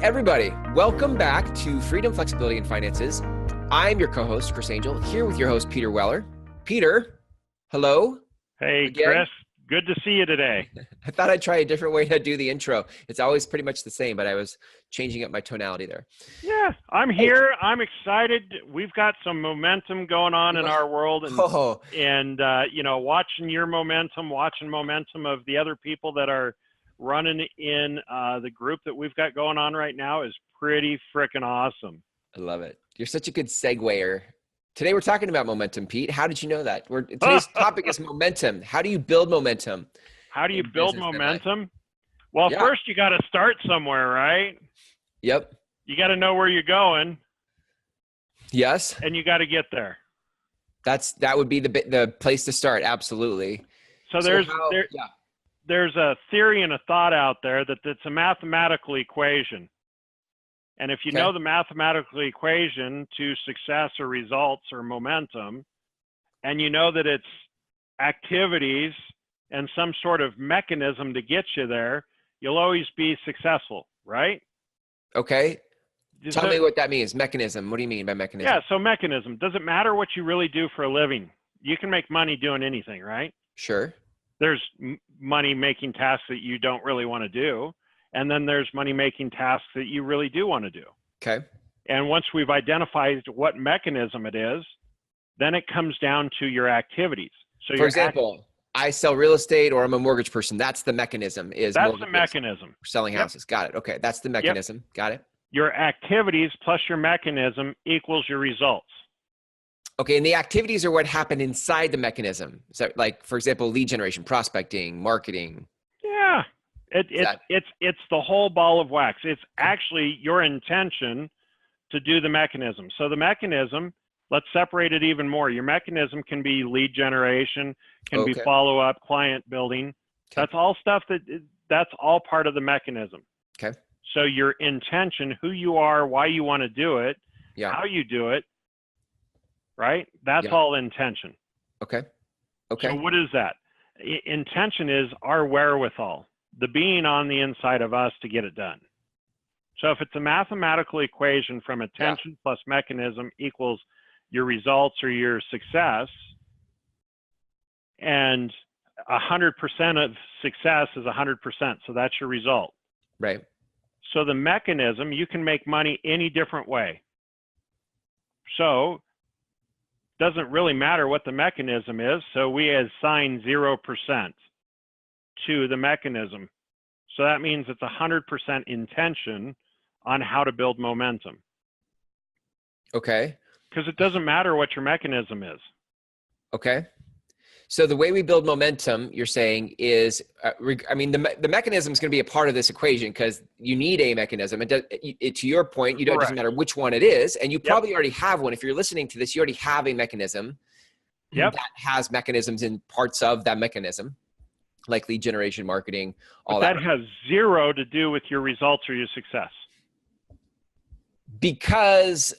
everybody. Welcome back to Freedom, Flexibility, and Finances. I'm your co-host, Chris Angel, here with your host, Peter Weller. Peter, hello. Hey, again. Chris. Good to see you today. I thought I'd try a different way to do the intro. It's always pretty much the same, but I was changing up my tonality there. Yeah, I'm here. I'm excited. We've got some momentum going on in our world, and watching your momentum, watching momentum of the other people that are running in the group that we've got going on right now is pretty freaking awesome. I love it. You're such a good seguer. Today we're talking about momentum, Pete. How did you know that? Today's topic is momentum. How do you build momentum? How do you build momentum? Well, first you got to start somewhere, right? Yep. You got to know where you're going. Yes. And you got to get there. That would be the place to start. Absolutely. So there's a theory and a thought out there that it's a mathematical equation. And if you know the mathematical equation to success or results or momentum, and you know that it's activities and some sort of mechanism to get you there, you'll always be successful, right? Okay. Tell me what that means. Mechanism. What do you mean by mechanism? Yeah, so mechanism. Doesn't matter what you really do for a living. You can make money doing anything, right? Sure. There's money-making tasks that you don't really want to do. And then there's money-making tasks that you really do want to do. Okay. And once we've identified what mechanism it is, then it comes down to your activities. So for example, I sell real estate or I'm a mortgage person. That's the mechanism. That's the mechanism. Selling houses. Got it. Okay. That's the mechanism. Got it. Your activities plus your mechanism equals your results. Okay. And the activities are what happen inside the mechanism. So like, for example, lead generation, prospecting, marketing. Yeah. It's the whole ball of wax. It's actually your intention to do the mechanism. So the mechanism, let's separate it even more. Your mechanism can be lead generation, can be follow-up, client building. That's all stuff that's all part of the mechanism. Okay. So your intention, who you are, why you want to do it, how you do it, right? That's all intention. Okay. Okay. So what is that? Intention is our wherewithal, the being on the inside of us to get it done. So if it's a mathematical equation from attention plus mechanism equals your results or your success, and 100% of success is 100%, so that's your result. Right. So the mechanism, you can make money any different way. So doesn't really matter what the mechanism is, so we assign 0% to the mechanism. So that means it's 100% intention on how to build momentum. Okay. Because it doesn't matter what your mechanism is. Okay. So the way we build momentum, you're saying, is, the mechanism is going to be a part of this equation because you need a mechanism. To your point, it doesn't matter which one it is. And you probably already have one. If you're listening to this, you already have a mechanism that has mechanisms in parts of that mechanism, like lead generation, marketing, all that. But that has zero to do with your results or your success. Because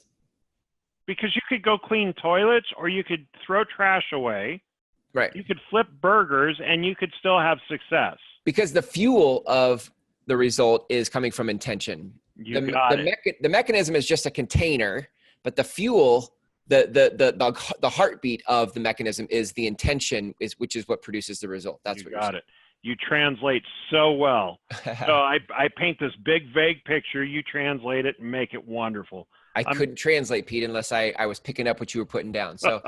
you could go clean toilets or you could throw trash away. Right. You could flip burgers and you could still have success. Because the fuel of the result is coming from intention. The mechanism is just a container, but the fuel, the heartbeat of the mechanism is the intention, which is what produces the result. That's what you got. You translate so well. So I paint this big, vague picture. You translate it and make it wonderful. I couldn't translate, Pete, unless I was picking up what you were putting down. So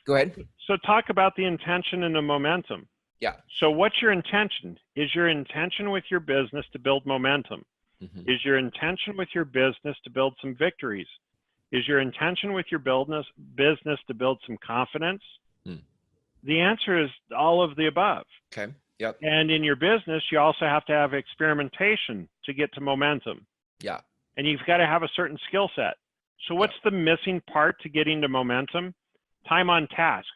go ahead. So talk about the intention and the momentum. Yeah. So what's your intention? Is your intention with your business to build momentum? Mm-hmm. Is your intention with your business to build some victories? Is your intention with your business to build some confidence? Mm. The answer is all of the above. Okay. Yep. And in your business, you also have to have experimentation to get to momentum. Yeah. And you've got to have a certain skill set. So what's the missing part to getting to momentum? Time on task.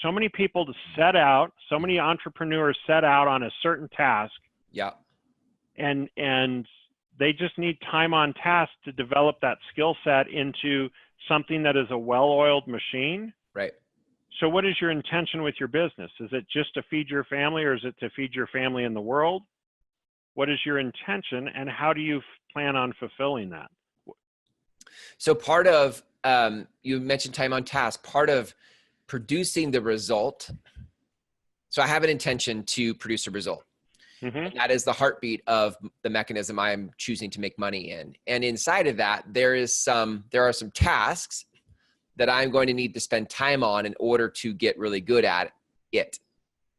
So many people so many entrepreneurs set out on a certain task. Yeah. And they just need time on task to develop that skill set into something that is a well-oiled machine. Right. So what is your intention with your business? Is it just to feed your family, or is it to feed your family in the world? what is your intention, and how do you plan on fulfilling that? So part of, you mentioned time on task, part of producing the result. So I have an intention to produce a result. And that is the heartbeat of the mechanism I am choosing to make money in. And inside of that, there are some tasks that I'm going to need to spend time on in order to get really good at it,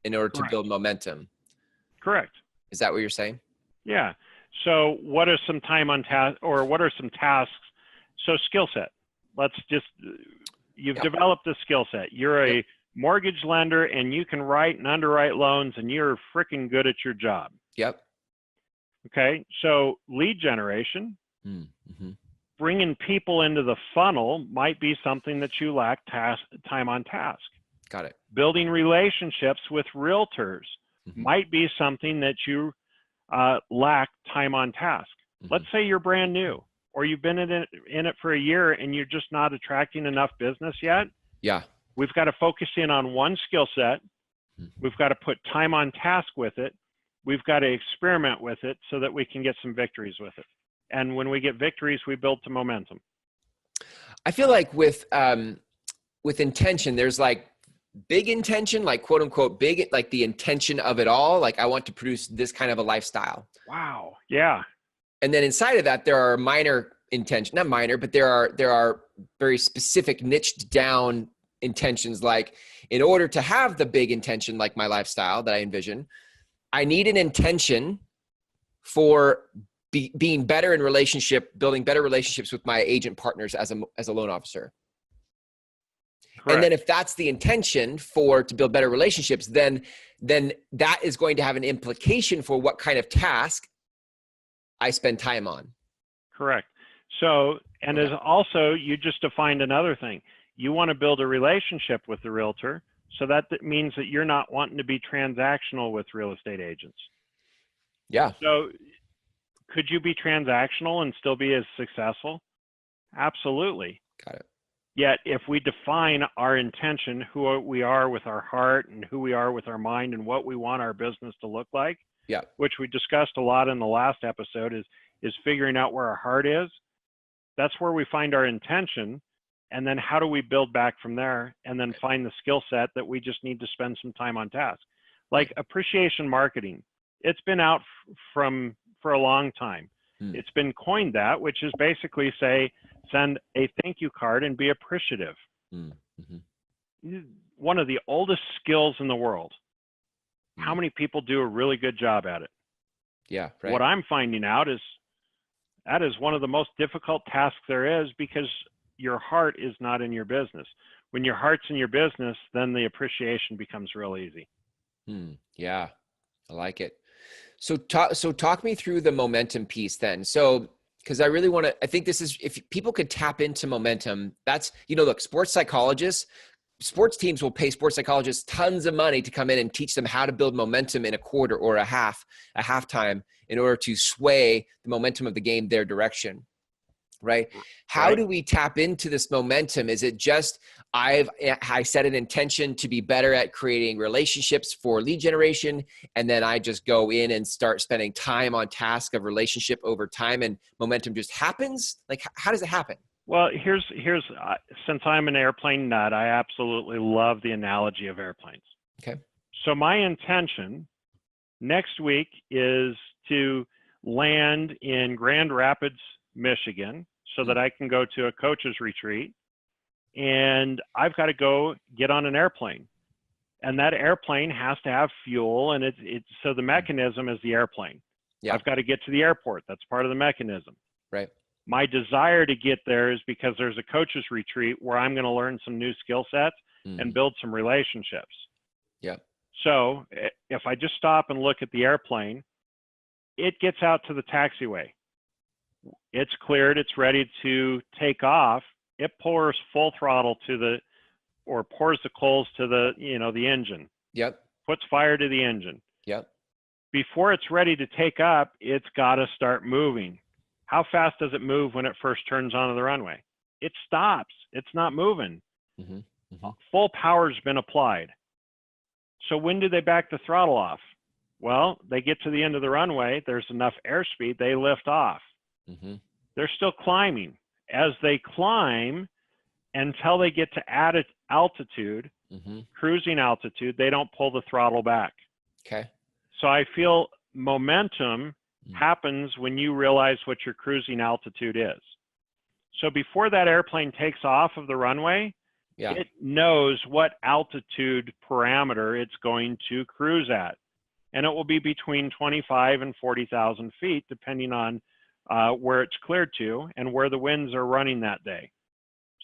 in order to build momentum. Correct. Is that what you're saying? Yeah. So what are some time on task, or what are some tasks? So skill set. Let's just, you've developed a skill set. You're a mortgage lender and you can write and underwrite loans and you're freaking good at your job. Yep. Okay. So lead generation, bringing people into the funnel might be something that you lack time on task. Got it. Building relationships with realtors might be something that you lack time on task. Let's say you're brand new, or you've been in it for a year and you're just not attracting enough business yet. Yeah. We've got to focus in on one skill set. We've got to put time on task with it. We've got to experiment with it so that we can get some victories with it. And when we get victories, we build to momentum. I feel like with intention, there's like big intention, like quote unquote big, like the intention of it all. Like I want to produce this kind of a lifestyle. Wow. Yeah. And then inside of that, there are minor intention, not minor, but there are very specific niched down intentions. Like in order to have the big intention, like my lifestyle that I envision, I need an intention for being better in building better relationships with my agent partners as a loan officer. Correct. And then if that's the intention to build better relationships, then that is going to have an implication for what kind of task I spend time on. Correct. So, and as also, you just defined another thing. You want to build a relationship with the realtor. So that means that you're not wanting to be transactional with real estate agents. Yeah. So could you be transactional and still be as successful? Absolutely. Got it. Yet if we define our intention, who we are with our heart and who we are with our mind and what we want our business to look like, which we discussed a lot in the last episode, is figuring out where our heart is. That's where we find our intention. And then how do we build back from there and then find the skill set that we just need to spend some time on task? Like appreciation marketing. It's been out for a long time. It's been coined that, which is basically send a thank you card and be appreciative. One of the oldest skills in the world. How many people do a really good job at it? Yeah. Right. What I'm finding out is that is one of the most difficult tasks there is, because your heart is not in your business. When your heart's in your business, then the appreciation becomes real easy. Yeah, I like it. So talk me through the momentum piece then. So, because I think this is, if people could tap into momentum, that's, look, sports teams will pay sports psychologists tons of money to come in and teach them how to build momentum in a quarter or a halftime in order to sway the momentum of the game their direction. Right? How do we tap into this momentum? Is it just I set an intention to be better at creating relationships for lead generation, and then I just go in and start spending time on task of relationship over time, and momentum just happens? Like, how does it happen? Well, here's since I'm an airplane nut, I absolutely love the analogy of airplanes. Okay. So my intention next week is to land in Grand Rapids, Michigan, so that I can go to a coach's retreat, and I've got to go get on an airplane, and that airplane has to have fuel, and so the mechanism is the airplane. Yeah. I've got to get to the airport. That's part of the mechanism. Right. My desire to get there is because there's a coach's retreat where I'm going to learn some new skill sets and build some relationships. Yeah. So if I just stop and look at the airplane, it gets out to the taxiway. It's cleared, it's ready to take off. It pours full throttle pours the coals to the engine. Yep. Puts fire to the engine. Yep. Before it's ready to take up, it's got to start moving. How fast does it move when it first turns onto the runway? It stops. It's not moving. Full power's been applied. So when do they back the throttle off? Well, they get to the end of the runway. There's enough airspeed. They lift off. Mm-hmm. They're still climbing. As they climb until they get to added altitude, Mm-hmm. cruising altitude, they don't pull the throttle back. Okay. So I feel momentum happens when you realize what your cruising altitude is. So before that airplane takes off of the runway, it knows what altitude parameter it's going to cruise at. And it will be between 25 and 40,000 feet, depending on where it's cleared to and where the winds are running that day.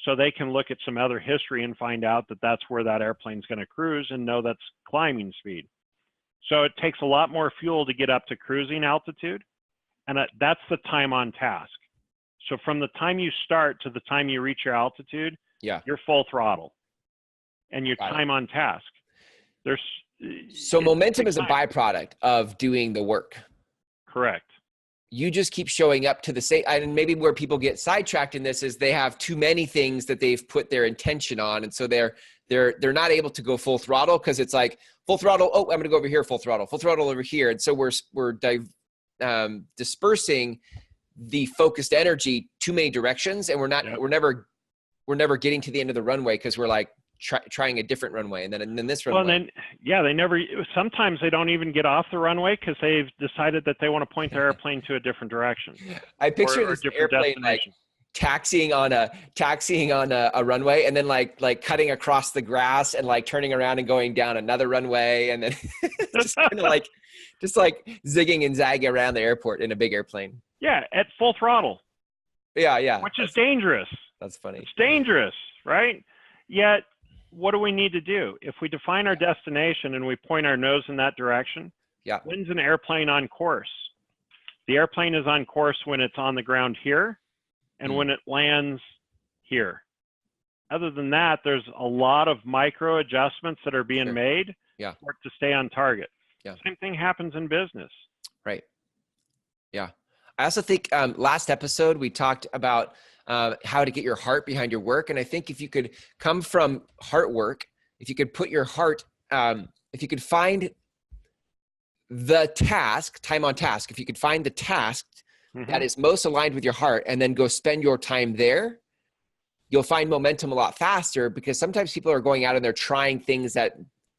So they can look at some other history and find out that that's where that airplane's going to cruise and know that's climbing speed. So it takes a lot more fuel to get up to cruising altitude, and that's the time on task. So from the time you start to the time you reach your altitude, you're full throttle, and your time on task. So momentum is a byproduct of doing the work. Correct. You just keep showing up to the same, and maybe where people get sidetracked in this is they have too many things that they've put their intention on, and so they're not able to go full throttle because it's like full throttle. Oh, I'm going to go over here, full throttle over here, and so we're dispersing the focused energy too many directions, and we're never getting to the end of the runway because we're like trying a different runway and then this runway. Well, then sometimes they don't even get off the runway because they've decided that they want to point their airplane to a different direction. I picture this airplane like taxiing on a runway and then like cutting across the grass and like turning around and going down another runway and then just kind of like zigging and zagging around the airport in a big airplane. Yeah, at full throttle. Yeah. Which is dangerous. That's funny. It's dangerous, right? Yet, what do we need to do? If we define our destination and we point our nose in that direction, when's an airplane on course? The airplane is on course when it's on the ground here and when it lands here. Other than that, there's a lot of micro adjustments that are being made for it to stay on target. Same thing happens in business. Right. Yeah. I also think last episode we talked about how to get your heart behind your work. And I think if you could come from heart work, if you could put your heart, if you could find the task, time on task, if you could find the task that is most aligned with your heart and then go spend your time there, you'll find momentum a lot faster because sometimes people are going out and they're trying things that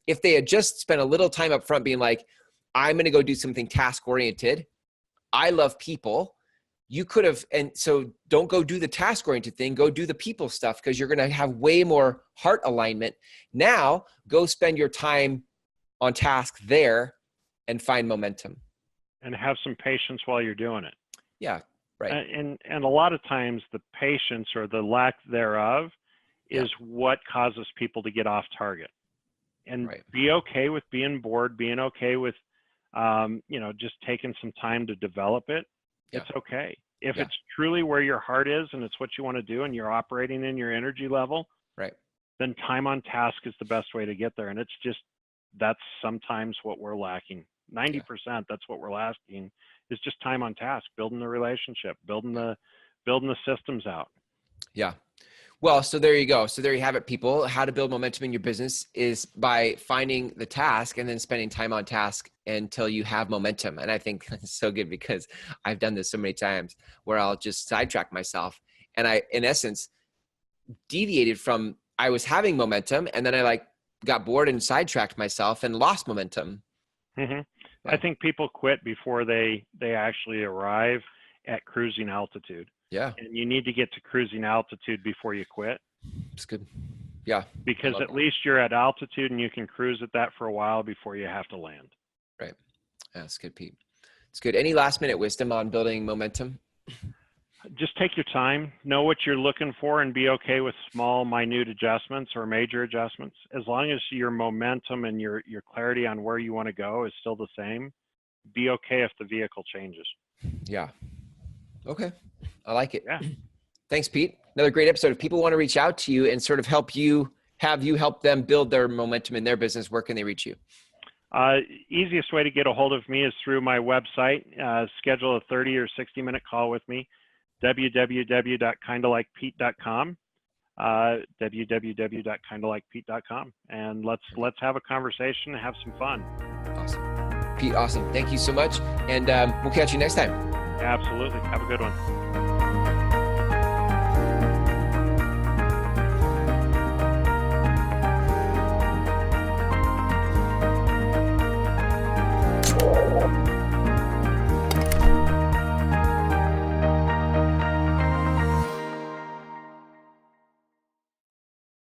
if they had just spent a little time up front being like, I'm going to go do something task oriented. I love people. You could have, and so don't go do the task-oriented thing, go do the people stuff because you're going to have way more heart alignment. Now, go spend your time on task there and find momentum. And have some patience while you're doing it. Yeah, right. And a lot of times the patience or the lack thereof is what causes people to get off target. And be okay with being bored, being okay with, just taking some time to develop it. It's okay. If it's truly where your heart is and it's what you want to do and you're operating in your energy level, then time on task is the best way to get there. And that's sometimes what we're lacking. 90%, that's what we're lacking is just time on task, building the relationship, building the systems out. Yeah. Well, so there you go. So there you have it, people. How to build momentum in your business is by finding the task and then spending time on task until you have momentum. And I think it's so good because I've done this so many times where I'll just sidetrack myself. And I, in essence, deviated from, I was having momentum and then I got bored and sidetracked myself and lost momentum. Mm-hmm. I think people quit before they actually arrive at cruising altitude. Yeah. And you need to get to cruising altitude before you quit. It's good. Yeah. Because at least you're at altitude and you can cruise at that for a while before you have to land. Right. That's good, Pete. It's good. Any last minute wisdom on building momentum? Just take your time, know what you're looking for and be okay with small, minute adjustments or major adjustments. As long as your momentum and your clarity on where you want to go is still the same, be okay if the vehicle changes. Yeah. Okay. I like it. Yeah. Thanks, Pete. Another great episode. If people want to reach out to you and sort of have you help them build their momentum in their business, where can they reach you? Easiest way to get a hold of me is through my website. Schedule a 30 or 60-minute call with me. www.kindalikepete.com. www.kindalikepete.com. And let's have a conversation and have some fun. Awesome. Pete, awesome. Thank you so much. And we'll catch you next time. Absolutely. Have a good one.